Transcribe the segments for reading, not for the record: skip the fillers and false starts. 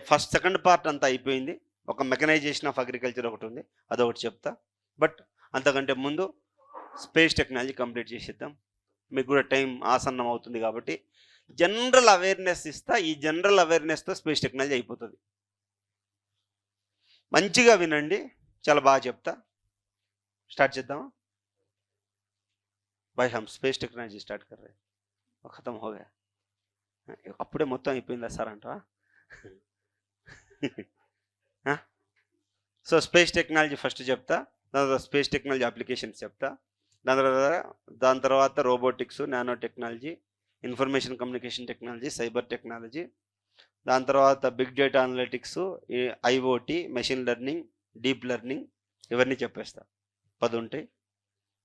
First second part అంతా అయిపోయింది. ఒక మెకనైజేషన్ ఆఫ్ అగ్రికల్చర్ ఒకటి ఉంది, అదొకటి చెప్తా. బట్ అంతకంటే ముందు స్పేస్ టెక్నాలజీ కంప్లీట్ చేసేద్దాం. మీకు కూడా టైం ఆసన్నం అవుతుంది కాబట్టి జనరల్ అవేర్నెస్ ఇస్తా. ఈ జనరల్ అవేర్నెస్తో స్పేస్ టెక్నాలజీ అయిపోతుంది. మంచిగా వినండి, చాలా బాగా చెప్తా. స్టార్ట్ చేద్దామా? भाई हम स्पेस टेक्नोलॉजी स्टार्ट कर रहे हैं और ख़त्म हो गया. అప్పుడే మొత్తం అయిపోయిందా సార్ అంటా? సో స్పేస్ టెక్నాలజీ ఫస్ట్ చెప్తా, దాని తర్వాత స్పేస్ టెక్నాలజీ అప్లికేషన్స్ చెప్తా, దాని తర్వాత robotics, nano technology, information communication technology, cyber technology, దాని తర్వాత big data analytics, IoT, machine learning, deep learning, ఇవన్నీ చెప్పేస్తా. 10 ఉంటాయి.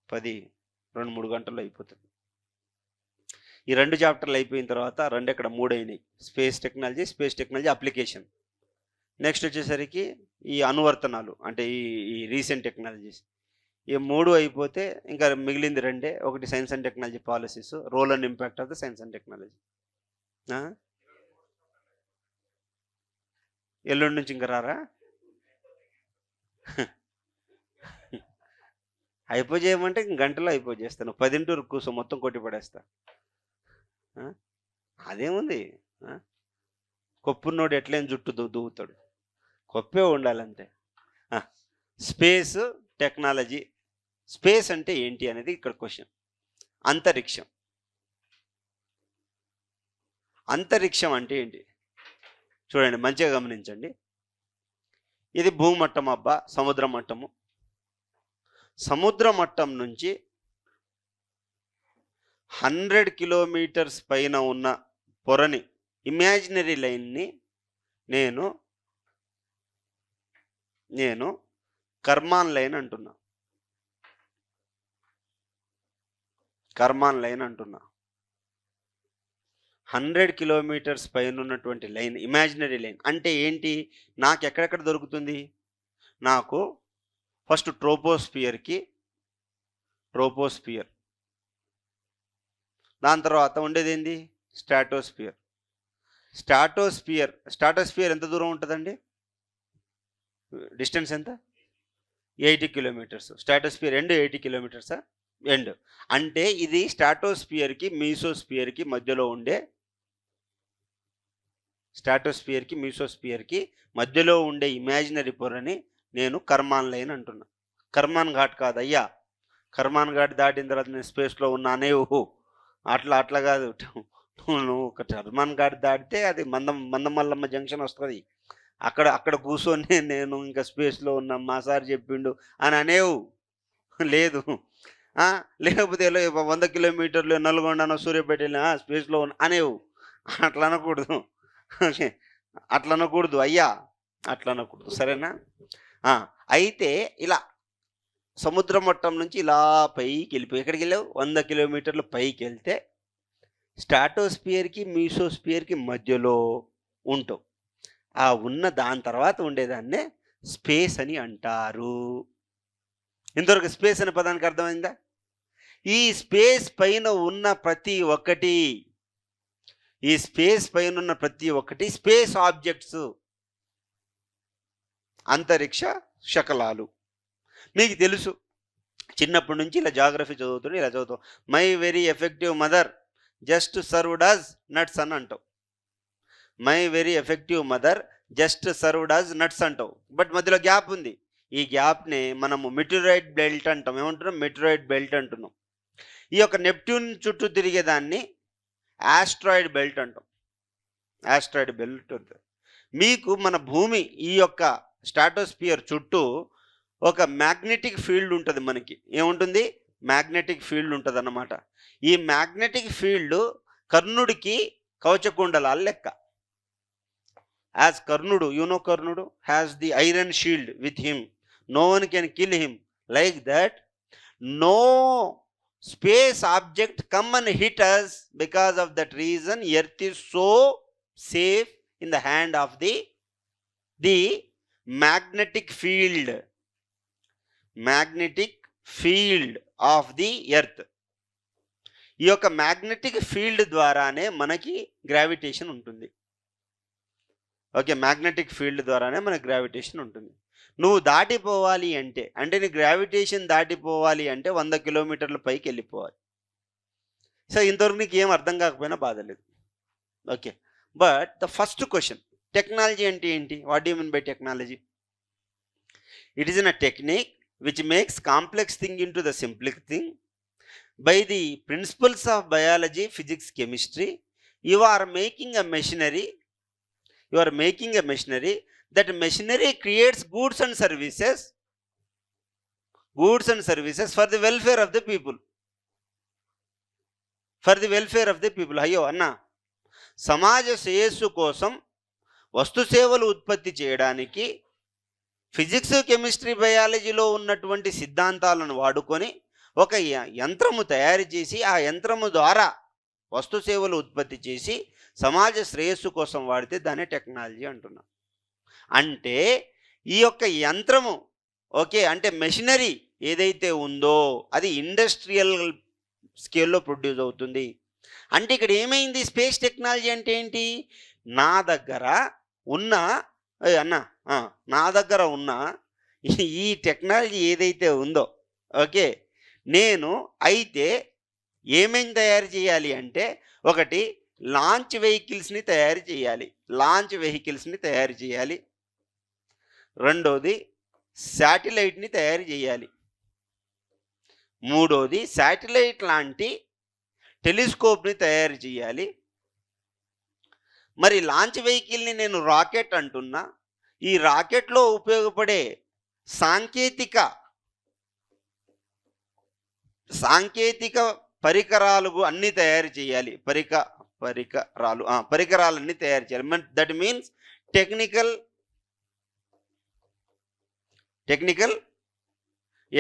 10 2-3 గంటల్లో అయిపోతుంది. ఈ 2 చాప్టర్లు అయిపోయిన తర్వాత 2 ఎక్కడ 3 అయినాయి. Space technology application. నెక్స్ట్ వచ్చేసరికి ఈ అనువర్తనాలు, అంటే ఈ రీసెంట్ టెక్నాలజీస్. ఈ 3 అయిపోతే ఇంకా మిగిలింది 2. ఒకటి science and technology policies, role and impact of the science and technology. ఎల్లుండి నుంచి ఇంకా రారా? అయిపోజేయమంటే గంటలో అయిపోజేస్తాను. 10 కూర్చో, మొత్తం కొట్టి పడేస్తా. అదేముంది, కొప్పున్నోడు ఎట్లయిన జుట్టు దువ్వుతాడు, కొప్పే ఉండాలంతే. Space technology. స్పేస్ అంటే ఏంటి అనేది ఇక్కడ క్వశ్చన్. అంతరిక్షం అంటే ఏంటి చూడండి, మంచిగా గమనించండి. ఇది భూమట్టం అబ్బా, సముద్ర మట్టము. సముద్ర మట్టం నుంచి 100 కిలోమీటర్స్ పైన ఉన్న పొరని, ఇమాజినరీ లైన్ని నేను కర్మాన్ లైన్ అంటున్నా. 100 కిలోమీటర్స్ పైన ఉన్నటువంటి లైన్, ఇమాజినరీ లైన్ అంటే ఏంటి? నాకు ఎక్కడెక్కడ దొరుకుతుంది? నాకు ఫస్ట్ ట్రోపోస్ఫియర్, దాని తర్వాత ఉండేది ఏంది? స్ట్రాటోస్ఫియర్ ఎంత దూరం ఉంటుందండి? డిస్టెన్స్ ఎంత? 80 కిలోమీటర్స్. Stratosphere end 80 కిలోమీటర్సా? ఎండ్. అంటే ఇది స్ట్రాటోస్ఫియర్కి మీసోస్ఫియర్కి మధ్యలో ఉండే ఇమాజినరీ పొరని నేను కర్మాన్ లైన్ అంటున్నా. కర్మాన్ ఘాట్ కాదయ్యా. కర్మాన్ ఘాట్ దాటిన తర్వాత నేను స్పేస్లో ఉన్నానే. ఓహో, అట్లా కాదు. నువ్వు ఒక కర్మాన్ ఘాట్ దాటితే అది మందమల్లమ్మ జంక్షన్ వస్తుంది. అక్కడ కూర్చొని నేను ఇంకా స్పేస్లో ఉన్నా, మా సార్ చెప్పిండు అని అనేవు. లేదు, లేకపోతే 100 కిలోమీటర్లు నల్గొండనో సూర్యాపేట స్పేస్లో ఉన్న అనేవు. అట్లా అనకూడదు అయ్యా, అట్లా అనకూడదు. సరేనా? అయితే ఇలా సముద్ర మట్టం నుంచి ఇలా పైకి వెళ్ళిపోయి ఎక్కడికి వెళ్ళావు? 100 కిలోమీటర్లు పైకి వెళ్తే స్ట్రాటోస్ఫియర్కి మీసోస్ఫియర్కి మధ్యలో ఉంటావు. దాని తర్వాత ఉండేదాన్నే స్పేస్ అని అంటారు. ఇంతవరకు స్పేస్ అనే పదానికి అర్థమైందా? ఈ స్పేస్ పైన ఉన్న ప్రతి ఒక్కటి స్పేస్ ఆబ్జెక్ట్స్, అంతరిక్ష శకలాలు. మీకు తెలుసు, చిన్నప్పటి నుంచి ఇలా జాగ్రఫీ ఇలా చదువుతాం. My very effective mother just served us nuts అని అంటావు. My very effective mother just served us nuts అంటావు. బట్ మధ్యలో గ్యాప్ ఉంది. ఈ గ్యాప్ని మనము మెటీరాయిడ్ బెల్ట్ అంటాం. ఏమంటున్నాం? మెటీరాయిడ్ బెల్ట్ అంటున్నాం. ఈ యొక్క నెప్ట్యూన్ చుట్టూ తిరిగేదాన్ని ఆస్ట్రాయిడ్ బెల్ట్ అంటాం. మీకు మన భూమి ఈ యొక్క స్ట్రాటోస్ఫియర్ చుట్టూ ఒక మ్యాగ్నెటిక్ ఫీల్డ్ ఉంటుంది. మనకి ఏముంటుంది? మ్యాగ్నెటిక్ ఫీల్డ్ ఉంటుంది అన్నమాట. ఈ మ్యాగ్నెటిక్ ఫీల్డ్ కర్ణుడికి కవచకుండలాలు లెక్క. As Karnudu, Karnudu has the iron shield with him, no one can kill him. Like that no space object come and hit us. Because of that reason, earth is so safe in the hand of the magnetic field of the earth. ఈ యొక్క magnetic field ద్వారానే మనకి gravitation ఉంటుంది. Okay, magnetic field ద్వారానే మనకు gravitation ఉంటుంది. నువ్వు దాటిపోవాలి అంటే, అంటే నీ గ్రావిటేషన్ దాటిపోవాలి అంటే 100 కిలోమీటర్ల పైకి వెళ్ళిపోవాలి. సో ఇంతవరకు నీకు ఏం అర్థం కాకపోయినా బాధ లేదు. Okay, but the first question, technology అంటే ఏంటి? What do you mean by technology? It is in a technique which makes complex thing in to the simple thing by the principles of biology, physics, chemistry. You are making a machinery, that machinery creates goods and services for the welfare of the people. అయ్యో అన్న, సమాజ శ్రేయస్సు కోసం వస్తు సేవలు ఉత్పత్తి చేయడానికి physics, chemistry, బయాలజీలో ఉన్నటువంటి సిద్ధాంతాలను వాడుకొని ఒక యంత్రము తయారు చేసి ఆ యంత్రము ద్వారా వస్తు సేవలు ఉత్పత్తి చేసి సమాజ శ్రేయస్సు కోసం వాడితే దాన్ని టెక్నాలజీ అంటున్నాం. అంటే ఈ యొక్క యంత్రము, ఓకే, అంటే మెషినరీ ఏదైతే ఉందో అది ఇండస్ట్రియల్ స్కేల్లో ప్రొడ్యూస్ అవుతుంది. అంటే ఇక్కడ ఏమైంది? స్పేస్ టెక్నాలజీ అంటే ఏంటి? నా దగ్గర ఉన్న ఈ టెక్నాలజీ ఏదైతే ఉందో, ఓకే, నేను అయితే ఏమేం తయారు చేయాలి అంటే, ఒకటి లాంచ్ వెహికల్స్ని తయారు చేయాలి. రెండోది శాటిలైట్ని తయారు చేయాలి. మూడోది శాటిలైట్ లాంటి టెలిస్కోప్ని తయారు చేయాలి. మరి లాంచ్ వెహికల్ని నేను రాకెట్ అంటున్నా. ఈ రాకెట్లో ఉపయోగపడే సాంకేతిక పరికరాలు అన్నీ తయారు చేయాలి. పరికరాలన్నీ తయారు చేయాలి. దట్ మీన్స్ టెక్నికల్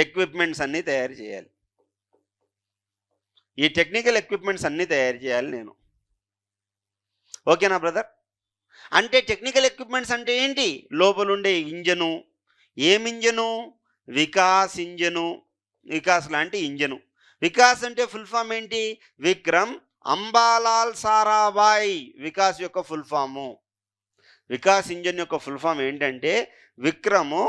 ఎక్విప్మెంట్స్ అన్నీ తయారు చేయాలి. ఈ టెక్నికల్ ఎక్విప్మెంట్స్ అన్నీ తయారు చేయాలి నేను. ఓకేనా బ్రదర్? అంటే టెక్నికల్ ఎక్విప్మెంట్స్ అంటే ఏంటి? లోపలుండే ఇంజను. ఏం ఇంజను? వికాస్ లాంటి ఇంజను. వికాస్ అంటే ఫుల్ ఫామ్ ఏంటి? విక్రమ్ అంబాలాల్ సారాభాయ్. వికాస్ యొక్క ఫుల్ ఫాము, వికాస్ ఇంజన్ యొక్క ఫుల్ ఫామ్ ఏంటంటే విక్రము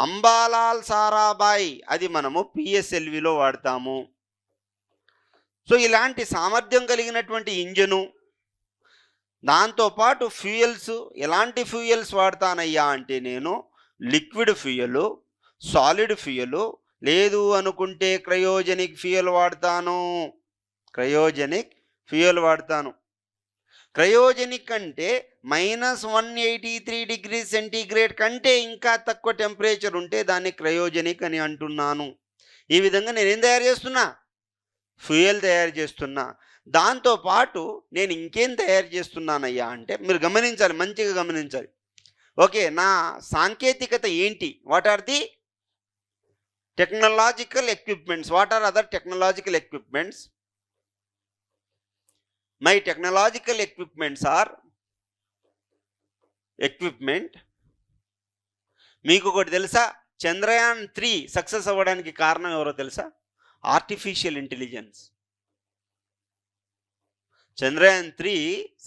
అంబాలాల్ సారాభాయ్. అది మనము పిఎస్ఎల్విలో వాడతాము. సో ఇలాంటి సామర్థ్యం కలిగినటువంటి ఇంజను, దాంతోపాటు ఫ్యూయల్స్. ఎలాంటి ఫ్యూయల్స్ వాడతానయ్యా అంటే నేను లిక్విడ్ ఫ్యూయలు, సాలిడ్ ఫ్యూయలు, లేదు అనుకుంటే క్రయోజెనిక్ ఫ్యూయల్ వాడతాను. క్రయోజెనిక్ అంటే -183 డిగ్రీ సెంటీగ్రేడ్ కంటే ఇంకా తక్కువ టెంపరేచర్ ఉంటే దాన్ని క్రయోజెనిక్ అని అంటున్నాను. ఈ విధంగా నేనేం తయారు చేస్తున్నా? ఫ్యూయల్ తయారు చేస్తున్నా. దాంతోపాటు నేను ఇంకేం తయారు చేస్తున్నానయ్యా అంటే, మీరు గమనించాలి, మంచిగా గమనించాలి. ఓకే, నా సాంకేతికత ఏంటి? What are the technological equipments? What are other technological equipments? My technological equipments are మీకు ఒకటి తెలుసా? చంద్రయాన్ 3 సక్సెస్ అవ్వడానికి కారణం ఎవరో తెలుసా? Artificial intelligence. చంద్రయాన్ 3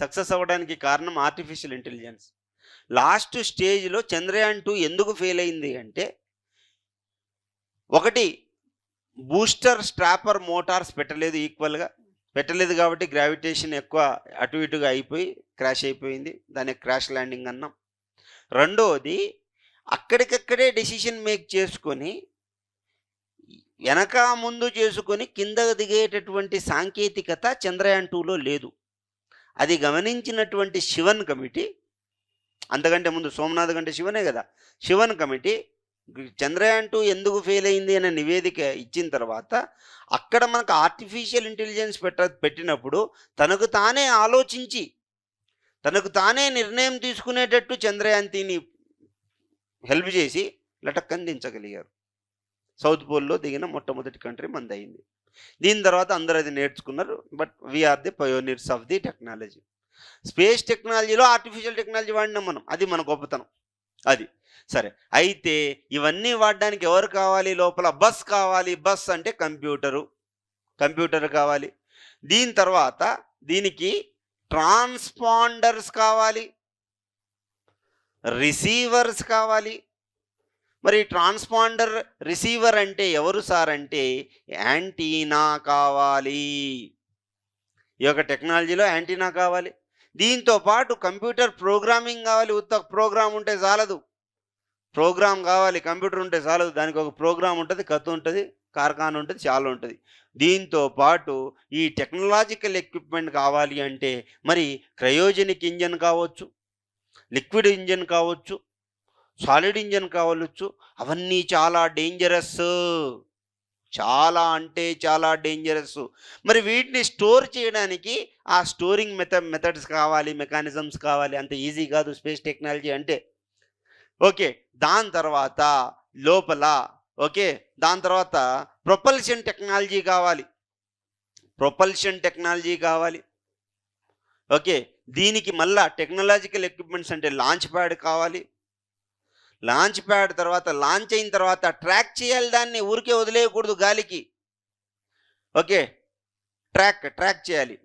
సక్సెస్ అవ్వడానికి కారణం ఆర్టిఫిషియల్ ఇంటెలిజెన్స్. లాస్ట్ స్టేజ్లో చంద్రయాన్ 2 ఎందుకు ఫెయిల్ అయింది అంటే, ఒకటి బూస్టర్ స్ట్రాపర్ మోటార్స్ పెట్టలేదు కాబట్టి గ్రావిటేషన్ ఎక్కువ అటు ఇటుగా అయిపోయి క్రాష్ అయిపోయింది. దాన్ని క్రాష్ ల్యాండింగ్ అన్నాం. రెండోది అక్కడికక్కడే డెసిషన్ మేక్ చేసుకొని వెనక ముందు చేసుకొని కింద దిగేటటువంటి సాంకేతికత చంద్రయాన్ 2లో లేదు. అది గమనించినటువంటి శివన్ కమిటీ, అంతకంటే ముందు సోమనాథ్ కంటే శివనే కదా, శివన్ కమిటీ చంద్రయాన్ 2 ఎందుకు ఫెయిల్ అయింది అనే నివేదిక ఇచ్చిన తర్వాత అక్కడ మనకు ఆర్టిఫిషియల్ ఇంటెలిజెన్స్ పెట్టినప్పుడు తనకు తానే ఆలోచించి తనకు తానే నిర్ణయం తీసుకునేటట్టు చంద్రయాన్ 3ని హెల్ప్ చేసి లటక్కని దించగలిగారు. సౌత్ పోల్లో దిగిన మొట్టమొదటి కంట్రీ మనది అయింది. దీని తర్వాత అందరూ అది నేర్చుకున్నారు. But we are the pioneers of the technology. Space టెక్నాలజీలో ఆర్టిఫిషియల్ టెక్నాలజీ వాడినాం మనం. అది మన గొప్పతనం. అది సరే. అయితే ఇవన్నీ వాడడానికి ఎవరు కావాలి? లోపల బస్ కావాలి. బస్ అంటే కంప్యూటర్ కావాలి. దీని తర్వాత దీనికి ట్రాన్స్పాండర్స్ కావాలి. రిసీవర్స్ కావాలి. మరి ట్రాన్స్పాండర్ రిసీవర్ అంటే ఎవరు సార్ అంటే యాంటీనా కావాలి. ఈ యొక్క టెక్నాలజీలో యాంటీనా కావాలి. దీంతో పాటు కంప్యూటర్ ప్రోగ్రామింగ్ కావాలి. ఉత్త ప్రోగ్రామ్ ఉంటే చాలదు, ప్రోగ్రామ్ కావాలి. కంప్యూటర్ ఉంటే చాలదు, దానికి ఒక ప్రోగ్రామ్ ఉంటుంది, కథ ఉంటుంది, కార్ఖానా ఉంటుంది, చాలా ఉంటుంది. దీంతో పాటు ఈ టెక్నాలజికల్ ఎక్విప్మెంట్ కావాలి అంటే మరి క్రయోజెనిక్ ఇంజన్ కావచ్చు, లిక్విడ్ ఇంజన్ కావచ్చు, సాలిడ్ ఇంజన్ కావచ్చు. అవన్నీ చాలా డేంజరస్, చాలా అంటే చాలా డేంజరస్. మరి వీటిని స్టోర్ చేయడానికి ఆ స్టోరింగ్ మెథడ్స్ కావాలి, మెకానిజమ్స్ కావాలి. అంత ఈజీ కాదు స్పేస్ టెక్నాలజీ అంటే. ఓకే, దాని తర్వాత లోపల దాని తర్వాత ప్రొపల్షన్ టెక్నాలజీ కావాలి, ప్రొపల్షన్ టెక్నాలజీ కావాలి. ఓకే, దీనికి మళ్ళా టెక్నాలజికల్ ఎక్విప్మెంట్స్ అంటే లాంచ్ ప్యాడ్ కావాలి. లాంచ్ ప్యాడ్ తర్వాత లాంచ్ అయిన తర్వాత ట్రాక్ చేయాలి, దాన్ని ఊరికే వదిలేయకూడదు గాలికి. ఓకే, ట్రాక్ చేయాలి.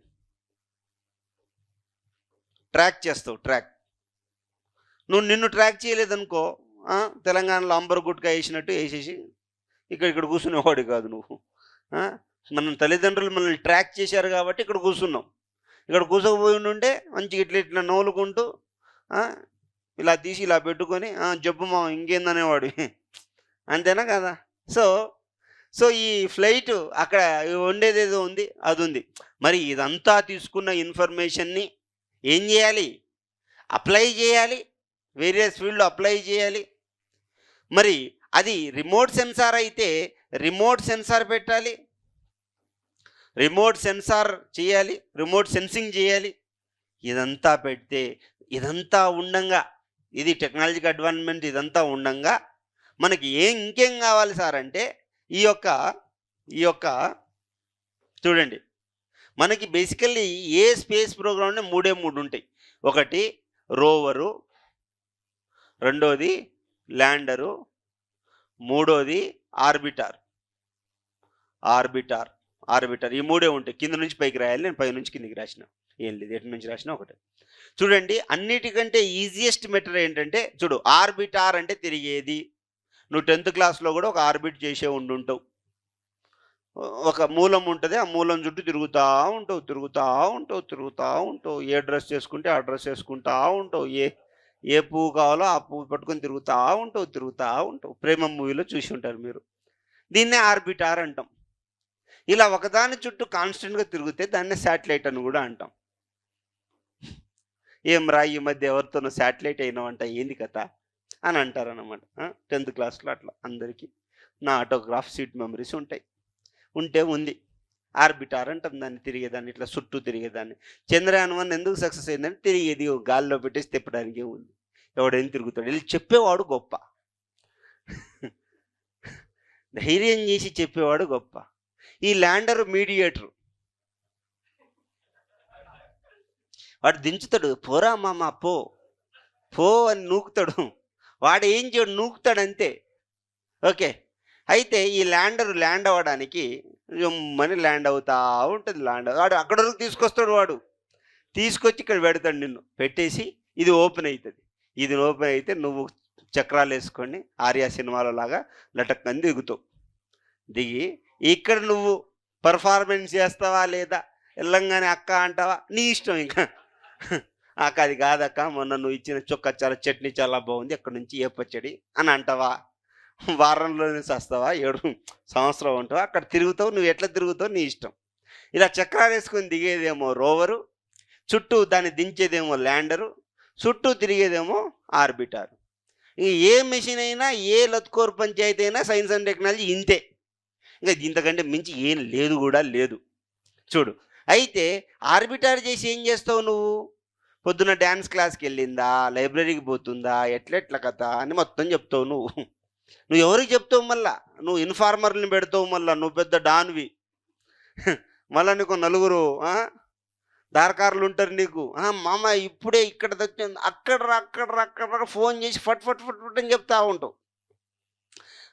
ట్రాక్ చేస్తావు, నువ్వు నిన్ను ట్రాక్ చేయలేదనుకో, తెలంగాణలో అంబర్ గుట్కా వేసినట్టు వేసేసి ఇక్కడ కూర్చునేవాడు కాదు నువ్వు. మన తల్లిదండ్రులు మనల్ని ట్రాక్ చేశారు కాబట్టి ఇక్కడ కూర్చున్నాం. ఇక్కడ కూర్చోకపోయి ఉంటే మంచిగా ఇట్లా నవ్వులుకుంటూ ఇలా తీసి ఇలా పెట్టుకొని జబ్బు మా ఇంకేందనేవాడు. అంతేనా కదా? సో ఈ ఫ్లైట్ అక్కడ ఉండేదేదో ఉంది, అది ఉంది. మరి ఇదంతా తీసుకున్న ఇన్ఫర్మేషన్ని ఏం చేయాలి? అప్లై చేయాలి, వేరియస్ ఫీల్డ్లో అప్లై చేయాలి. మరి అది రిమోట్ సెన్సార్ అయితే రిమోట్ సెన్సార్ పెట్టాలి, రిమోట్ సెన్సార్ చేయాలి, రిమోట్ సెన్సింగ్ చేయాలి. ఇదంతా పెడితే, ఇదంతా ఉండంగా, ఇది టెక్నాలజీకి అడ్వాన్స్మెంట్, ఇదంతా ఉండంగా మనకి ఇంకేం కావాలి సార్ అంటే ఈ యొక్క చూడండి, మనకి బేసికల్లీ ఏ స్పేస్ ప్రోగ్రామ్లో మూడే ఉంటాయి. ఒకటి రోవరు, రెండోది ల్యాండరు, మూడోది ఆర్బిటార్. ఈ మూడే ఉంటాయి. కింద నుంచి పైకి రాయాలి, నేను పై నుంచి కిందికి రాసిన, ఏం లేదు, ఎటు నుంచి రాసినా ఒకటే. చూడండి, అన్నిటికంటే ఈజియెస్ట్ మెథడ్ ఏంటంటే చూడు, ఆర్బిటార్ అంటే తిరిగేది. నువ్వు 10th క్లాస్లో కూడా ఒక ఆర్బిట్ చేసే ఉండుంటావు. ఒక మూలం ఉంటుంది, ఆ మూలం చుట్టూ తిరుగుతూ ఉంటావు. ఏ డ్రెస్ చేసుకుంటే ఆ డ్రెస్ వేసుకుంటా ఉంటావు. ఏ పువ్వు కావాలో ఆ పువ్వు పట్టుకొని తిరుగుతూ ఉంటావు. ప్రేమ మూవీలో చూసి ఉంటారు మీరు. దీన్నే ఆర్బిటార్ అంటాం. ఇలా ఒకదాని చుట్టూ కాన్స్టెంట్గా తిరిగితే దాన్నే శాటిలైట్ అని కూడా అంటాం. ఏం రా ఈ మధ్య ఎవరితోనో శాటిలైట్ అయినావంట, ఏంది కథ అని అంటారన్నమాట. 10th క్లాస్లో అట్లా అందరికీ నా ఆటోగ్రాఫ్ సీట్ మెమరీస్ ఉంటే ఉంది. ఆర్బిటార్ అంటాం దాన్ని, తిరిగేదాన్ని, ఇట్లా చుట్టూ తిరిగేదాన్ని. చంద్రయాన్ 1 ఎందుకు సక్సెస్ అయిందంటే తిరిగేది, గాల్లో పెట్టేసి తిప్పడానికి ఉంది. ఎవడైనా తిరుగుతాడు, వెళ్ళి చెప్పేవాడు గొప్ప, ధైర్యం చేసి చెప్పేవాడు గొప్ప. ఈ ల్యాండర్ మీడియేటర్, వాడు దించుతాడు, పోరా మామ పో అని నూకుతాడు. వాడు ఏం చేయడు, నూకుతాడు అంతే. ఓకే, అయితే ఈ ల్యాండ్ అవ్వడానికి మని ల్యాండ్ అవుతా ఉంటుంది. వాడు అక్కడ వరకు తీసుకొస్తాడు, వాడు తీసుకొచ్చి ఇక్కడ పెడతాడు, నిన్ను పెట్టేసి ఇది ఓపెన్ అవుతుంది. ఇది ఓపెన్ అయితే నువ్వు చక్రాలు వేసుకొని ఆర్యా సినిమాలో లాగా లటక్కని దిగి ఇక్కడ నువ్వు పర్ఫార్మెన్స్ చేస్తావా లేదా, వెళ్ళంగానే అక్క అంటావా, నీ ఇష్టం. ఇంకా అక్క అది కాదక్క, మొన్న నువ్వు ఇచ్చిన చట్నీ చాలా బాగుంది, అక్కడ నుంచి ఏ పచ్చడి అని అంటావా, వారంలోనే వస్తావా, 7 సంవత్సరం ఉంటావా, అక్కడ తిరుగుతావు. నువ్వు ఎట్లా తిరుగుతావు నీ ఇష్టం. ఇలా చక్రాలు వేసుకొని దిగేదేమో రోవరు, చుట్టూ దాన్ని దించేదేమో ల్యాండరు, చుట్టూ తిరిగేదేమో ఆర్బిటార్. ఏ మెషిన్ అయినా, ఏ లత్కోర్ పంచాయతీ అయినా సైన్స్ అండ్ టెక్నాలజీ ఇంతే. ఇంకా ఇంతకంటే మించి ఏం లేదు. చూడు, అయితే ఆర్బిటార్ చేసి ఏం చేస్తావు నువ్వు? పొద్దున్న డ్యాన్స్ క్లాస్కి వెళ్ళిందా, లైబ్రరీకి పోతుందా, ఎట్లా కథ అని మొత్తం చెప్తావు. నువ్వు ఎవరికి చెప్తావు? మళ్ళా నువ్వు ఇన్ఫార్మర్ని పెడతావు. మళ్ళీ నువ్వు పెద్ద డాన్వి. మళ్ళీ నీకు 4 దారకారులు ఉంటారు నీకు. మామ ఇప్పుడే ఇక్కడ తెచ్చింది, అక్కడ ఫోన్ చేసి ఫట్ అని చెప్తా ఉంటావు.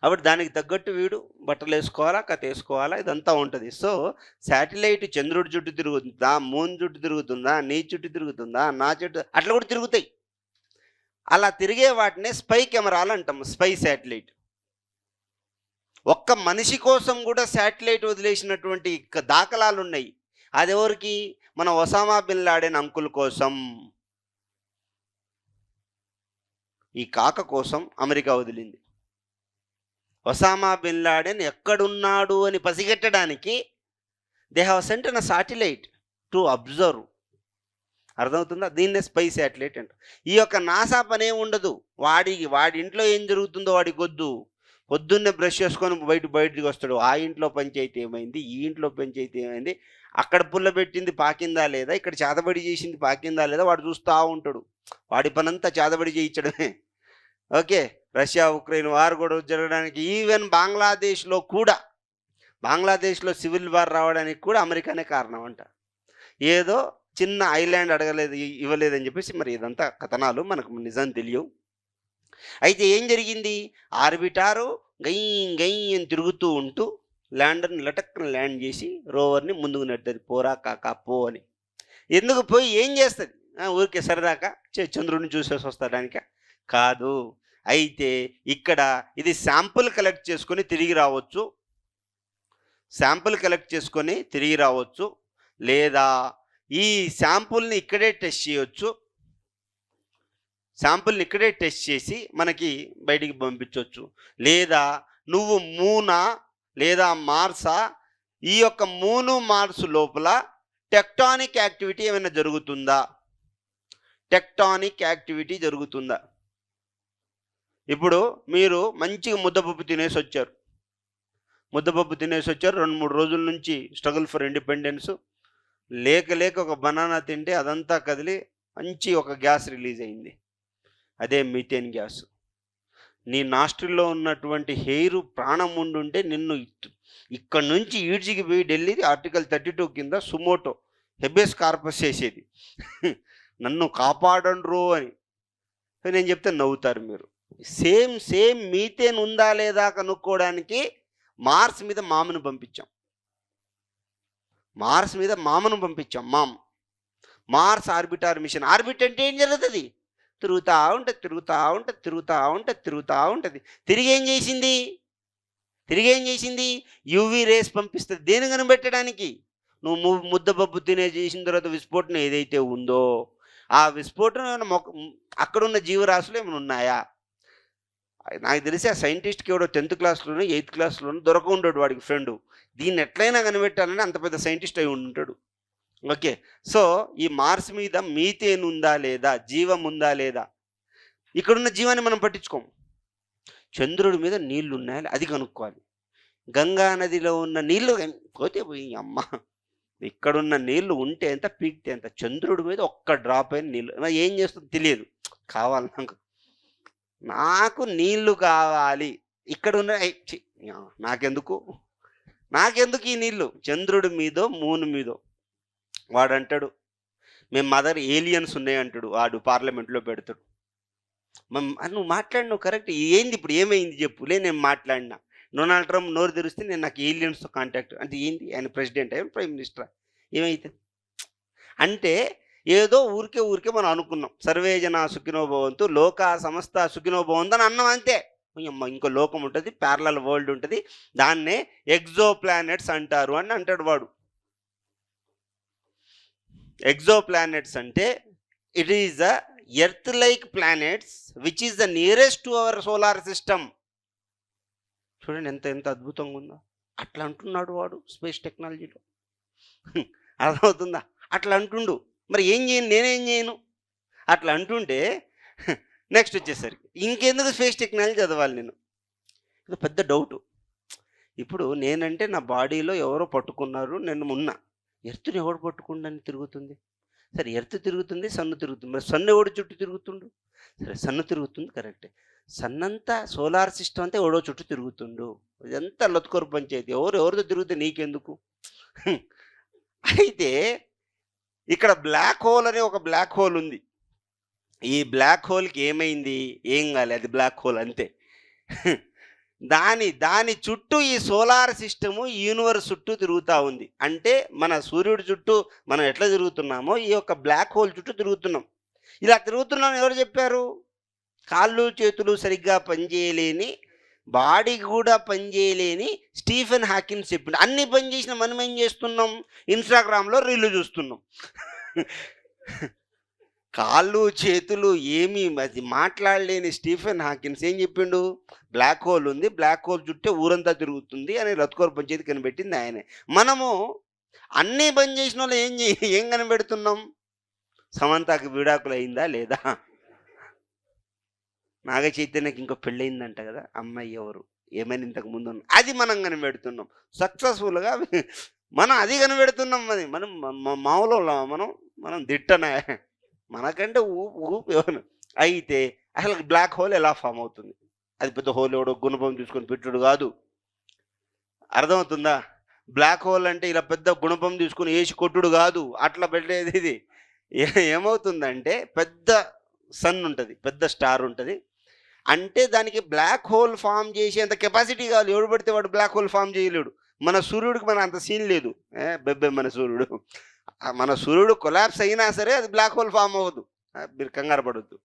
అప్పుడు దానికి తగ్గట్టు వీడు బట్టలు వేసుకోవాలా, కథ వేసుకోవాలా, ఇదంతా ఉంటుంది. సో శాటిలైట్ చంద్రుడి చుట్టూ తిరుగుతుందా, మూన్ చుట్టూ తిరుగుతుందా, నీ చుట్టూ తిరుగుతుందా, నా చుట్టూ, అట్లా కూడా తిరుగుతాయి. అలా తిరిగే వాటినే స్పై కెమెరాలు అంటాం, స్పై శాటిలైట్. ఒక్క మనిషి కోసం కూడా శాటిలైట్ వదిలేసినటువంటి దాఖలాలు ఉన్నాయి. అదెవరికి? మన ఒసామా బిన్ లాడెన్ అంకుల్ కోసం, ఈ కాక కోసం అమెరికా వదిలింది. ఒసామా బిన్ లాడెన్ ఎక్కడున్నాడు అని పసిగట్టడానికి they have sent a satellite to observe. అర్థమవుతుందా? దీన్నే స్పై శాటిలైట్ అంట. ఈ యొక్క నాసా పనే ఉండదు. వాడి ఇంట్లో ఏం జరుగుతుందో వాడికి వద్దు. పొద్దున్నే బ్రష్ చేసుకొని బయటికి వస్తాడు. ఆ ఇంట్లో పంచాయితీ ఏమైంది, ఈ ఇంట్లో పంచాయితీ ఏమైంది, అక్కడ పుల్ల పెట్టింది పాకిందా లేదా, ఇక్కడ చేతబడి చేసింది పాకిందా లేదా, వాడు చూస్తూ ఉంటాడు. వాడి పనంతా చేతబడి చేయించడమే. ఓకే, రష్యా ఉక్రెయిన్ వార్ కూడా జరగడానికి, ఈవెన్ బంగ్లాదేశ్లో సివిల్ వార్ రావడానికి కూడా అమెరికానే కారణం అంట. ఏదో చిన్న ఐలాండ్ ఇవ్వలేదని చెప్పేసి మరి ఇదంతా కథనాలు, మనకు నిజం తెలియవు. అయితే ఏం జరిగింది? ఆర్బిటారు గై గై అని తిరుగుతూ ఉంటూ ల్యాండర్ని లటక్కున ల్యాండ్ చేసి రోవర్ని ముందుకు నెడుతుంది. పోరా కాకా పో అని. ఎందుకు పోయి ఏం చేస్తుంది? ఊరికే సరదాకా చంద్రుడిని చూసేసి వస్తాడానిక? కాదు. అయితే ఇక్కడ ఇది శాంపుల్ కలెక్ట్ చేసుకొని తిరిగి రావచ్చు, లేదా ఈ శాంపుల్ని ఇక్కడే టెస్ట్ చేసి మనకి బయటికి పంపించవచ్చు. లేదా నువ్వు మూనా లేదా మార్సా, ఈ యొక్క మూను మార్సు లోపల టెక్టానిక్ యాక్టివిటీ ఏమైనా జరుగుతుందా? ఇప్పుడు మీరు మంచిగా ముద్దపప్పు తినేసి వచ్చారు. 2-3 రోజుల నుంచి స్ట్రగుల్ ఫర్ ఇండిపెండెన్స్. లేక ఒక బనానా తింటే అదంతా కదిలి మంచి ఒక గ్యాస్ రిలీజ్ అయింది. అదే మీథేన్ గ్యాస్. నీ నాస్ట్రిల్లో ఉన్నటువంటి హెయిర్ ప్రాణం ఉండుంటే నిన్ను ఇక్కడ నుంచి ఈడ్చికి పోయి ఢిల్లీ ఆర్టికల్ 32 కింద సుమోటో హెబేస్ కార్పస్ చేసేది. నన్ను కాపాడండ్రు అని నేను చెప్తే నవ్వుతారు మీరు. సేమ్ మీథేన్ ఉందా లేదా కనుక్కోవడానికి మార్స్ మీద మామను పంపించాం. Mars orbital machine. ఆర్బిట్ అంటే ఏం జరుగుతుంది? తిరుగుతూ ఉంటుంది. తిరిగి ఏం చేసింది? యూవీ రేస్ పంపిస్తుంది. దేని కనిపెట్టడానికి? నువ్వు ముద్దపప్పు చేసిన తర్వాత విస్ఫోటనం ఏదైతే ఉందో ఆ విస్ఫోటనం అక్కడున్న జీవరాశులు ఏమైనా ఉన్నాయా? నాకు తెలిసి ఆ సైంటిస్ట్కి ఎవడో 10th క్లాస్లోనో 8th క్లాస్లోనో ఉండడు వాడికి ఫ్రెండు. దీన్ని ఎట్లయినా కనిపెట్టాలని అంత పెద్ద సైంటిస్ట్ అయి ఉంటాడు. ఓకే, సో ఈ మార్స్ మీద మీథేన్ ఉందా లేదా, జీవం ఉందా లేదా, ఇక్కడున్న జీవాన్ని మనం పట్టించుకోము. చంద్రుడి మీద నీళ్లు ఉన్నాయని అది కనుక్కోవాలి. గంగా నదిలో ఉన్న నీళ్లు పోతే పోయి అమ్మ, ఇక్కడున్న నీళ్లు ఉంటే ఎంత, పీక్తే ఎంత. చంద్రుడి మీద ఒక్క డ్రాప్ అయిన నీళ్ళు ఏం చేస్తుందో తెలియదు. కావాలి నాకు నీళ్లు కావాలి. ఇక్కడ ఉన్న నాకెందుకు ఈ నీళ్లు? చంద్రుడి మీదో మూన్ మీదో వాడంటాడు మేము మదర్ ఏలియన్స్ ఉన్నాయి అంటాడు. వాడు పార్లమెంట్లో పెడతాడు. నువ్వు మాట్లాడినావు కరెక్ట్, ఏంది ఇప్పుడు ఏమైంది చెప్పు. నేను మాట్లాడినా. డొనాల్డ్ ట్రంప్ నోరు తెరిస్తే నాకు ఏలియన్స్తో కాంటాక్ట్ అంటే ఏంది? ఆయన ప్రెసిడెంట్ అయ్యారు, ప్రైమ్ మినిస్టర్ ఏమైతుంది అంటే ఏదో ఊరికే మనం అనుకున్నాం. సర్వే జన సుఖినో భవంతు, లోక సమస్త సుఖినో భవంతు అని అన్నాం అంతే. ఇంకో లోకం ఉంటుంది, ప్యారలల్ వరల్డ్ ఉంటుంది, దాన్నే ఎగ్జో ప్లానెట్స్ అంటారు అని అంటాడు వాడు. ఎగ్జో ప్లానెట్స్ అంటే it is the earth like planets which is the nearest to our solar system. చూడండి ఎంత అద్భుతంగా ఉందో. అట్లా అంటున్నాడు వాడు స్పేస్ టెక్నాలజీలో. అర్థమవుతుందా? అట్లా అంటుండు. మరి ఏం చేయను, నేనేం చేయను? అట్లా అంటుంటే నెక్స్ట్ వచ్చేసరికి ఇంకెందుకు స్పేస్ టెక్నాలజీ చదవాలి నేను? ఇది పెద్ద డౌటు. ఇప్పుడు నేనంటే నా బాడీలో ఎవరో పట్టుకున్నారు, నేను ఉన్నా. ఎర్త్ని ఎవడు పట్టుకుండని తిరుగుతుంది? సరే, ఎర్త్ తిరుగుతుంది, సన్ను తిరుగుతుంది. మరి సన్ను ఎవడు చుట్టూ తిరుగుతుండు? సరే, సన్ను తిరుగుతుంది కరెక్టే. సన్నంతా సోలార్ సిస్టమ్ అంతా ఎవడో చుట్టూ తిరుగుతుండు. ఇదంతా లొత్కొరు పంచాయతీ. ఎవరితో తిరిగితే నీకెందుకు? అయితే ఇక్కడ బ్లాక్ హోల్ అనే ఒక బ్లాక్ హోల్ ఉంది. ఈ బ్లాక్ హోల్కి ఏమైంది? ఏం కాలే, అది బ్లాక్ హోల్ అంతే. దాని చుట్టూ ఈ సోలార్ సిస్టము యూనివర్స్ చుట్టూ తిరుగుతూ ఉంది. అంటే మన సూర్యుడి చుట్టూ మనం ఎట్లా తిరుగుతున్నామో ఈ యొక్క బ్లాక్ హోల్ చుట్టూ తిరుగుతున్నాం. ఇలా తిరుగుతున్నాం ఎవరు చెప్పారు? కాళ్ళు చేతులు సరిగ్గా పనిచేయలేని, బాడీ కూడా పనిచేయలేని స్టీఫెన్ హాకిన్స్ చెప్పిండు. అన్ని పని చేసిన మనం ఏం చేస్తున్నాం? ఇన్స్టాగ్రామ్లో రీళ్లు చూస్తున్నాం. కాళ్ళు చేతులు ఏమీ అది మాట్లాడలేని స్టీఫెన్ హాకిన్స్ ఏం చెప్పిండు? బ్లాక్ హోల్ ఉంది, బ్లాక్ హోల్ చుట్టే ఊరంతా తిరుగుతుంది అని రత్కోర్ పంచాయతీ కనిపెట్టింది ఆయనే. మనము అన్నీ బంద్ చేసిన వాళ్ళు ఏం కనిపెడుతున్నాం? సమంతకి విడాకులు అయిందా లేదా? నాగ చైతన్యకి ఇంకో పెళ్ళయిందంట కదా, అమ్మాయి ఎవరు, ఏమైనా ఇంతకు ముందు అది మనం కనిపెడుతున్నాం. సక్సెస్ఫుల్గా మనం అది కనిపెడుతున్నాం. అది మనం మామూలు మనం మనం దిట్టనే, మనకంటే ఊపు ఎవరు. అయితే అసలు బ్లాక్ హోల్ ఎలా ఫామ్ అవుతుంది? అది పెద్ద హోల్ ఎవడో గుణపం తీసుకొని పెట్టుడు కాదు. అర్థమవుతుందా? బ్లాక్ హోల్ అంటే ఇలా పెద్ద గుణపం తీసుకొని వేసి కొట్టుడు కాదు, అట్లా పెట్టేది. ఇది ఏమవుతుందంటే పెద్ద సన్ ఉంటుంది, పెద్ద స్టార్ ఉంటుంది. అంటే దానికి బ్లాక్ హోల్ ఫామ్ చేసేంత కెపాసిటీ కావాలి. ఎవడు పడితే వాడు బ్లాక్ హోల్ ఫామ్ చేయలేడు. మన సూర్యుడికి మన అంత సీన్ లేదు. బెబ్బే మన సూర్యుడు కొలాప్స్ అయినా సరే అది బ్లాక్ హోల్ ఫామ్ అవ్వదు. మీరు కంగారు పడొద్దు.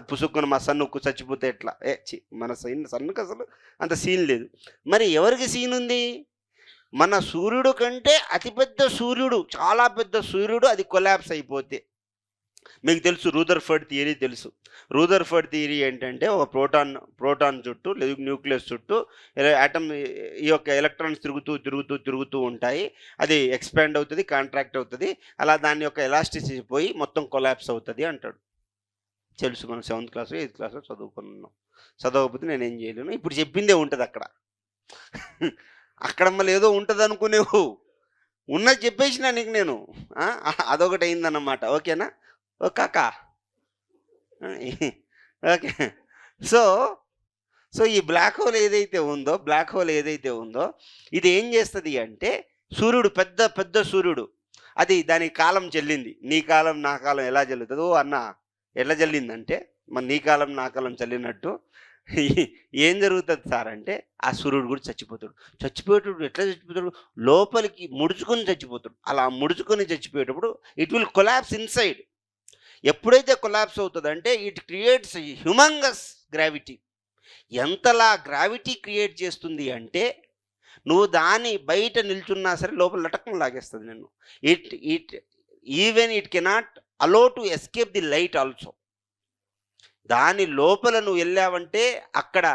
పుసుక్కుని మా సన్నుకు చచ్చిపోతే ఎట్లా? మన సన్నుకు అసలు అంత సీన్ లేదు. మరి ఎవరికి సీన్ ఉంది? మన సూర్యుడు కంటే అతిపెద్ద సూర్యుడు, చాలా పెద్ద సూర్యుడు అది కొలాప్స్ అయిపోతే. మీకు తెలుసు రూదర్ఫర్డ్ థియరీ తెలుసు. రూదర్ఫర్డ్ థియరీ ఏంటంటే ఒక ప్రోటాన్ చుట్టూ లేదా న్యూక్లియస్ చుట్టూ ఆటమ్ ఈ యొక్క ఎలక్ట్రాన్స్ తిరుగుతూ ఉంటాయి. అది ఎక్స్పాండ్ అవుతుంది, కాంట్రాక్ట్ అవుతుంది. అలా దాని యొక్క ఎలాస్టిసిటీ పోయి మొత్తం కొలాప్స్ అవుతుంది అంటాడు. తెలుసు, మనం 7th క్లాస్ 8th క్లాస్లో చదువుకున్నాం. చదవకపోతే నేనేం చేయలేను. ఇప్పుడు చెప్పిందే ఉంటుంది అక్కడ. అక్కడ మళ్ళీ ఏదో ఉంటుంది అనుకునేవు, ఉన్నది చెప్పేసిన నీకు నేను. అదొకటి అయిందన్నమాట. ఓకేనా? ఓ కాకా, ఓకే. సో ఈ బ్లాక్ హోల్ ఏదైతే ఉందో ఇది ఏం చేస్తుంది అంటే, సూర్యుడు పెద్ద సూర్యుడు, అది దానికి కాలం చెల్లింది. నీ కాలం నా కాలం ఎలా చెల్లుతుందో అన్న, ఎట్లా చెల్లిందంటే మన నీ కాలం నా కాలం చెల్లినట్టు ఏం జరుగుతుంది సార్ అంటే, ఆ సూర్యుడు కూడా చచ్చిపోయేటప్పుడు ఎట్లా చచ్చిపోతాడు? లోపలికి ముడుచుకొని చచ్చిపోతాడు. అలా ముడుచుకొని చచ్చిపోయేటప్పుడు ఇట్ విల్ కొలాప్స్ ఇన్సైడ్. ఎప్పుడైతే కొలాప్స్ అవుతుందంటే ఇట్ క్రియేట్స్ హ్యూమంగస్ గ్రావిటీ. ఎంతలా గ్రావిటీ క్రియేట్ చేస్తుంది అంటే, నువ్వు దాని బయట నిల్చున్నా సరే లోపల లటకం లాగేస్తుంది నిన్ను. Even it cannot allow to escape the light also. దాని లోపల నువ్వు వెళ్ళావంటే అక్కడ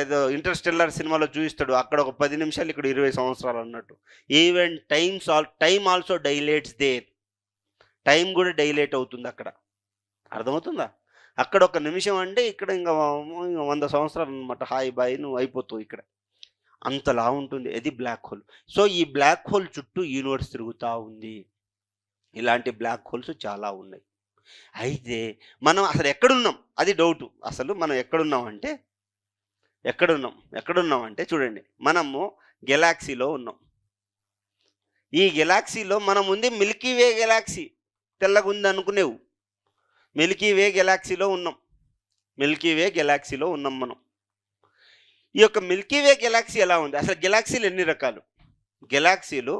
ఏదో ఇంటర్స్టెల్లార్ సినిమాలో చూపిస్తాడు, అక్కడ ఒక 10 నిమిషాలు, ఇక్కడ 20 సంవత్సరాలు అన్నట్టు. Even time also dilates there. Time కూడా డైలేట్ అవుతుంది అక్కడ. అర్థమవుతుందా? అక్కడ ఒక నిమిషం అంటే ఇక్కడ ఇంకా 100 సంవత్సరాలు అనమాట. హాయ్ బాయ్ నువ్వు అయిపోతావు ఇక్కడ. అంతలా ఉంటుంది అది బ్లాక్ హోల్. సో ఈ బ్లాక్ హోల్ చుట్టూ యూనివర్స్ తిరుగుతూ ఉంది. ఇలాంటి బ్లాక్ హోల్స్ చాలా ఉన్నాయి. అయితే మనం అసలు ఎక్కడున్నాం అది డౌటు. అసలు మనం ఎక్కడున్నామంటే చూడండి, మనము గెలాక్సీలో ఉన్నాం. ఈ గెలాక్సీలో మనం ఉంది మిల్కీవే గెలాక్సీ. తెల్లగుంది అనుకునేవు, మిల్కీవే గెలాక్సీలో ఉన్నాం మనం. ఈ యొక్క మిల్కీవే గెలాక్సీ ఎలా ఉంది? అసలు గెలాక్సీలు ఎన్ని రకాలు? గెలాక్సీలు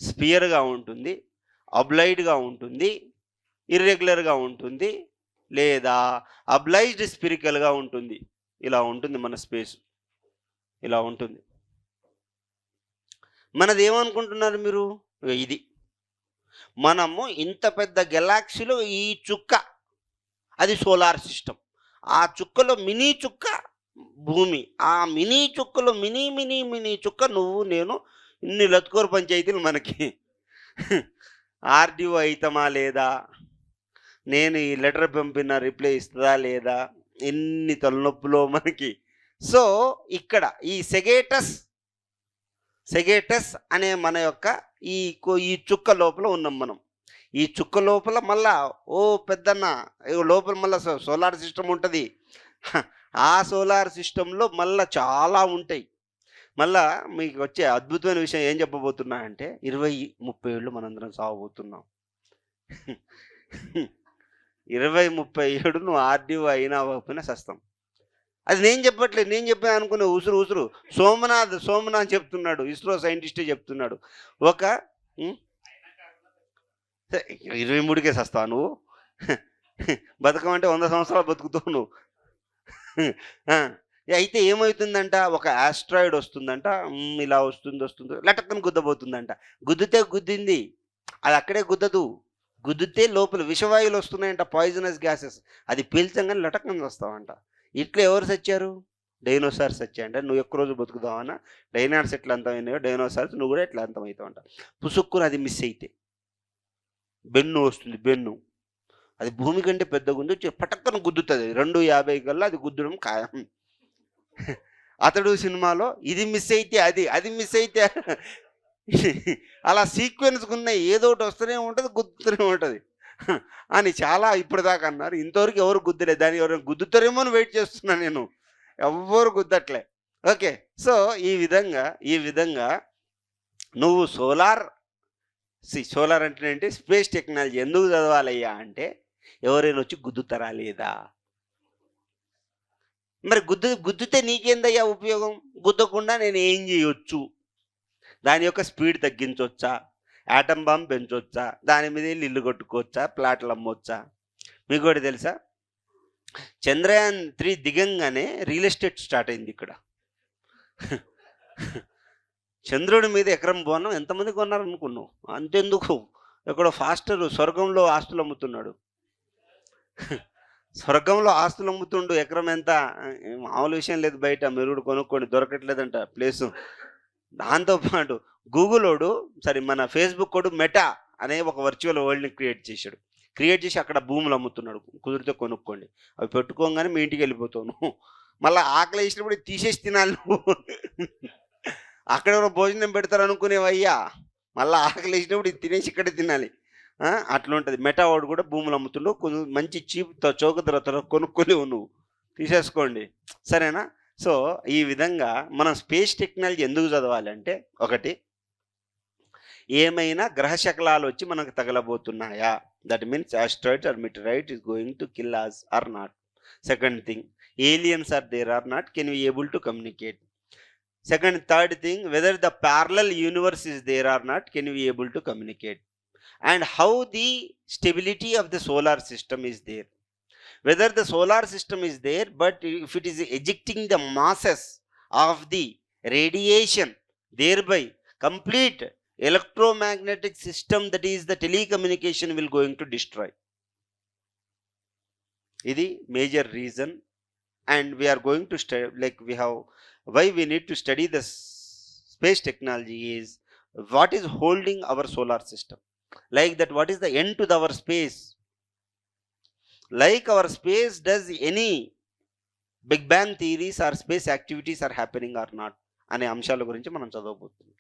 స్పియర్గా ఉంటుంది, అబ్లైడ్గా ఉంటుంది, ఇర్రెగ్యులర్గా ఉంటుంది, లేదా అబ్లైజ్డ్ స్పిరికల్గా ఉంటుంది. ఇలా ఉంటుంది మన స్పేస్, ఇలా ఉంటుంది. మనది ఏమనుకుంటున్నారు మీరు? ఇది మనము ఇంత పెద్ద గెలాక్సీలో ఈ చుక్క అది సోలార్ సిస్టమ్. ఆ చుక్కలో మినీ చుక్క భూమి. ఆ మినీ చుక్కలో మినీ చుక్క నువ్వు నేను. ఇన్ని లత్కోర్ పంచాయతీలు మనకి. ఆర్డీఓ అవుతామా లేదా, నేను ఈ లెటర్ పంపిన రిప్లై ఇస్తుందా లేదా, ఎన్ని తలనొప్పులో మనకి. సో ఇక్కడ ఈ సెగేటస్ అనే మన యొక్క ఈ చుక్క లోపల ఉన్నాం మనం. ఈ చుక్క లోపల మళ్ళా పెద్దన్న లోపల మళ్ళీ సోలార్ సిస్టమ్ ఉంటుంది. ఆ సోలార్ సిస్టంలో మళ్ళీ చాలా ఉంటాయి. మళ్ళా మీకు వచ్చే అద్భుతమైన విషయం ఏం చెప్పబోతున్నా అంటే, 20-30 ఏళ్ళు మనందరం సాగబోతున్నాం. 20-30 ఏడు నువ్వు ఆర్డీఓ అయినా అవ్వకపోయినా సస్తాం. అది నేను చెప్పట్లేదు, నేను చెప్పాను అనుకునే ఉసురు సోమనాథ్ చెప్తున్నాడు, ఇస్రో సైంటిస్టే చెప్తున్నాడు. 23కే సస్తావు నువ్వు. బతకమంటే 100 సంవత్సరాలు బతుకుతావు నువ్వు. ఆ! అయితే ఏమవుతుందంట, ఒక యాస్ట్రాయిడ్ వస్తుందంట. ఇలా వస్తుంది. లటక్కన గుద్దబోతుందంట. గుద్దితే గుద్దింది. అది అక్కడే గుద్దదు. గుద్దితే లోపల విషవాయువులు వస్తున్నాయంట, పాయిజనస్ గ్యాసెస్. అది పీల్చంగానే లటక్కన చస్తావంట. ఇట్లా ఎవరు సచ్చారు? డైనోసార్స్ సచ్చాయంట. నువ్వు ఒక్కరోజు బతుకుదామన్నా డైనోసార్స్ ఎట్లా అంతమైనాయో డైనోసార్స్ నువ్వు కూడా ఎట్లా అంతమవుతావంట. పుసుక్కున అది మిస్ అయితే. బెన్ను వస్తుంది, బెన్ను. అది భూమి కంటే పెద్దగుంది. పటక్కన గుద్దుతది. 2:50 కల్లా అది గుద్దడం ఖాయం. 'అతడు' సినిమాలో ఇది మిస్ అయితే అది, అది మిస్ అయితే అలా సీక్వెన్స్‌గున్నాయి. ఏదో ఒకటి వస్తూనే ఉంటది, గుద్దుతూనే ఉంటది. అని చాలా ఇప్పటిదాకా అన్నారు. ఇంతవరకు ఎవరు గుద్దలేదు. దాన్ని ఎవరైనా గుద్దుతారేమో అని వెయిట్ చేస్తున్నా నేను. ఎవ్వరు గుద్దట్లే. ఓకే. సో, ఈ విధంగా నువ్వు సోలార్ అంటేనేంటి, స్పేస్ టెక్నాలజీ ఎందుకు చదవాలయ్యా అంటే, ఎవరైనా వచ్చి గుద్దుతారా లేదా? మరి గుద్దితే నీకేందయ్యా ఉపయోగం? గుద్దకుండా నేను ఏం చేయొచ్చు? దాని యొక్క స్పీడ్ తగ్గించొచ్చా? యాటమ్ బాంబ్ పెంచొచ్చా? దాని మీద ఎళ్లి ఇల్లు కట్టుకోవచ్చా? ప్లాట్లు అమ్మొచ్చా? మీకోటి తెలుసా? చంద్రయాన్ 3 దిగంగానే రియల్ ఎస్టేట్ స్టార్ట్ అయింది ఇక్కడ. చంద్రుడి మీద ఎకరం భవనం ఎంతమంది కొన్నారనుకున్నావు? అంతెందుకు, ఎక్కడో ఫాస్టర్ స్వర్గంలో ఆస్తులు అమ్ముతున్నాడు. స్వర్గంలో ఆస్తులు అమ్ముతుండు. ఎకరం ఎంత? మామూలు విషయం లేదు. బయట మీరు కూడా కొనుక్కోండి, దొరకట్లేదంట ప్లేసు. దాంతో పాటు గూగులోడు, మన ఫేస్‌బుక్కోడు మెటా అనే ఒక వర్చువల్ వరల్డ్‌ని క్రియేట్ చేశాడు. క్రియేట్ చేసి అక్కడ భూములు అమ్ముతున్నాడు. కుదిరితే కొనుక్కోండి. అవి పెట్టుకోంగానే మీ ఇంటికెళ్ళిపోతావు నువ్వు. మళ్ళా ఆకలేసినప్పుడు ఇది తీసేసి తినాలి నువ్వు. అక్కడెవరో భోజనం పెడతారనుకునేవయ్యా. మళ్ళా ఆకలేసినప్పుడు ఇది తినేసి ఇక్కడే తినాలి. అట్లుంటది. మెటా వాడు కూడా భూములు అమ్ముతుండు. కొంచెం మంచి చీప్ చౌక ధరతో కొనుక్కోలేవు నువ్వు. తీసేసుకోండి. సరేనా? సో, ఈ విధంగా మనం స్పేస్ టెక్నాలజీ ఎందుకు చదవాలంటే, ఒకటి, ఏమైనా గ్రహ శకలాలు వచ్చి మనకు తగలబోతున్నాయా? That means asteroid or meteorite is going to kill us or not. Second thing, aliens are there or not, can we able to communicate. Third thing, whether the parallel universe is there or not, can we able to communicate. And how the stability of the solar system is there. Whether the solar system is there, but if it is ejecting the masses of the radiation, thereby complete electromagnetic system, that is the telecommunication, will going to destroy. Idi major reason, and we are going to study, like we have, why we need to study the space technology is what is holding our solar system. Like that, what is the end to our space? Like our space, does any Big Bang theories or space activities are happening or not అనే అంశాల గురించి మనం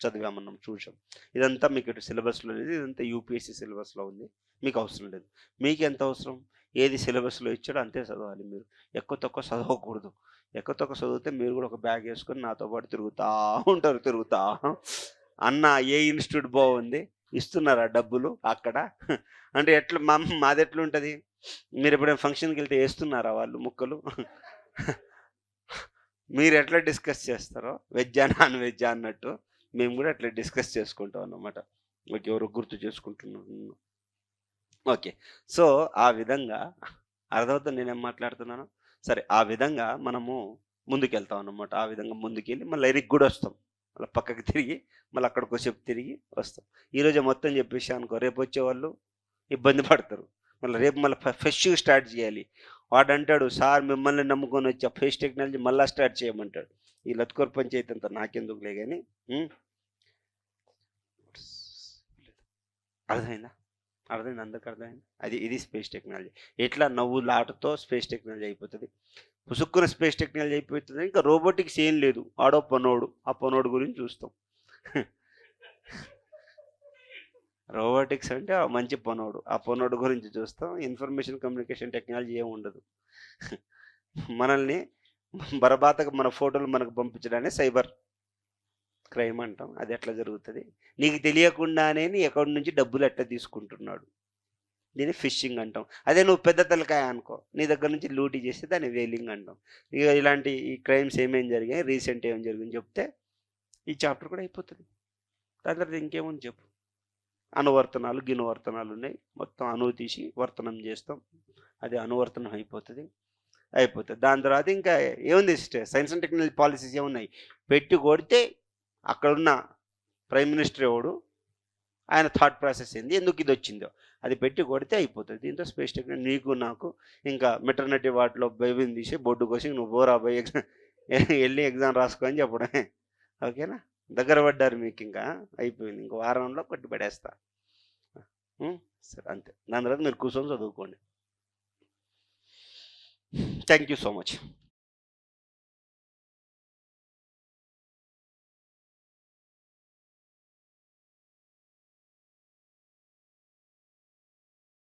చదివామన్నాం, చూసాం. ఇదంతా మీకు సిలబస్లో లేదు. ఇదంతా యూపీఎస్సీ సిలబస్లో ఉంది. మీకు అవసరం లేదు. మీకు ఎంత అవసరం? ఏది సిలబస్లో ఇచ్చాడో అంతే చదవాలి మీరు. ఎక్కువ తక్కువ చదవకూడదు. ఎక్కువ తక్కువ చదివితే మీరు కూడా ఒక బ్యాగ్ వేసుకొని నాతో పాటు తిరుగుతా అన్న ఏ ఇన్స్టిట్యూట్ బాగుంది, ఇస్తున్నారా డబ్బులు అక్కడ అంటే ఎట్లా? మాది ఎట్లుంటుంది? మీరు ఎప్పుడైనా ఫంక్షన్కి వెళ్తే వేస్తున్నారా వాళ్ళు ముక్కలు? మీరు ఎట్లా డిస్కస్ చేస్తారో వెజ్జా నాన్ వెజ్జా అన్నట్టు మేము కూడా అట్లా డిస్కస్ చేసుకుంటాం అన్నమాట. మీకు ఎవరు గుర్తు చేసుకుంటున్నాను. ఓకే. సో, ఆ విధంగా అర్థమవుతుంది నేనేం మాట్లాడుతున్నాను. సరే, ఆ విధంగా మనము ముందుకెళ్తాం అన్నమాట. ఆ విధంగా ముందుకెళ్ళి మళ్ళీ ఎరికి కూడా వస్తాం. మళ్ళీ పక్కకి తిరిగి మళ్ళీ అక్కడికి వచ్చేపు తిరిగి వస్తాం. ఈరోజు మొత్తం చెప్పేసి అనుకో, రేపు వచ్చేవాళ్ళు ఇబ్బంది పడతారు. రేపు మళ్ళీ ఫ్రెష్గా స్టార్ట్ చేయాలి. వాడు అంటాడు, సార్ మిమ్మల్ని నమ్ముకొని వచ్చి ఫేస్ టెక్నాలజీ మళ్ళీ స్టార్ట్ చేయమంటాడు. ఈ లత్కోర్ పంచాయతీ అంతా నాకెందుకులే కానీ. అర్థమైందా? అందరికి అర్థమైంది. ఇది స్పేస్ టెక్నాలజీ. ఎట్లా నవ్వులాటతో స్పేస్ టెక్నాలజీ అయిపోతుంది. పుసుక్కున స్పేస్ టెక్నాలజీ అయిపోతుంది. ఇంకా రోబోటిక్స్ ఏం లేదు. ఆడో పనోడు, ఆ పనోడు గురించి చూస్తాం. రోబోటిక్స్ అంటే మంచి పనోడు, ఆ పనోడు గురించి చూస్తాం. ఇన్ఫర్మేషన్ కమ్యూనికేషన్ టెక్నాలజీ ఏమి ఉండదు. మనల్ని బరబాతకు మన ఫోటోలు మనకు పంపించడాన్ని సైబర్ క్రైమ్ అంటాం. అది ఎట్లా జరుగుతుంది? నీకు తెలియకుండానే నీ అకౌంట్ నుంచి డబ్బులు ఎట్లా తీసుకుంటున్నాడు, దీన్ని ఫిషింగ్ అంటాం. అదే నువ్వు పెద్ద తలకాయ అనుకో, నీ దగ్గర నుంచి లూటీ చేస్తే దాన్ని వేలింగ్ అంటాం. ఇక ఇలాంటి ఈ క్రైమ్స్ ఏమేమి జరిగాయి, రీసెంట్ ఏమేమి జరిగింది చెప్తే ఈ చాప్టర్ కూడా అయిపోతుంది. దాని తర్వాత ఇంకేముంది చెప్పు. అనువర్తనాలు గినువర్తనాలు ఉన్నాయి. మొత్తం అణువు తీసి వర్తనం చేస్తాం, అది అనువర్తనం అయిపోతుంది. అయిపోతుంది. దాని తర్వాత ఇంకా ఏముంది సైన్స్ అండ్ టెక్నాలజీ పాలసీస్ ఏమున్నాయి, పెట్టి కొడితే అక్కడున్న ప్రైమ్ మినిస్టర్ ఎవడు, ఆయన థాట్ ప్రాసెస్ ఏంది, ఎందుకు ఇది వచ్చిందో అది పెట్టి కొడితే అయిపోతుంది. దీంతో స్పేస్ టెక్నాలజీ నీకు నాకు ఇంకా మెటర్నిటీ వాటిలో బేబీని తీసి బొడ్డు కోసి నువ్వు పోరా పోయి ఎగ్జామ్ వెళ్ళి ఎగ్జామ్ రాసుకో అని చెప్పడమే. ఓకేనా, దగ్గర పడ్డారు మీకు, ఇంకా అయిపోయింది, ఇంకో వారంలో కొట్టి పడేస్తా. సరే అంతే, దాని తర్వాత మీరు కూర్చొని చదువుకోండి. Thank you so much.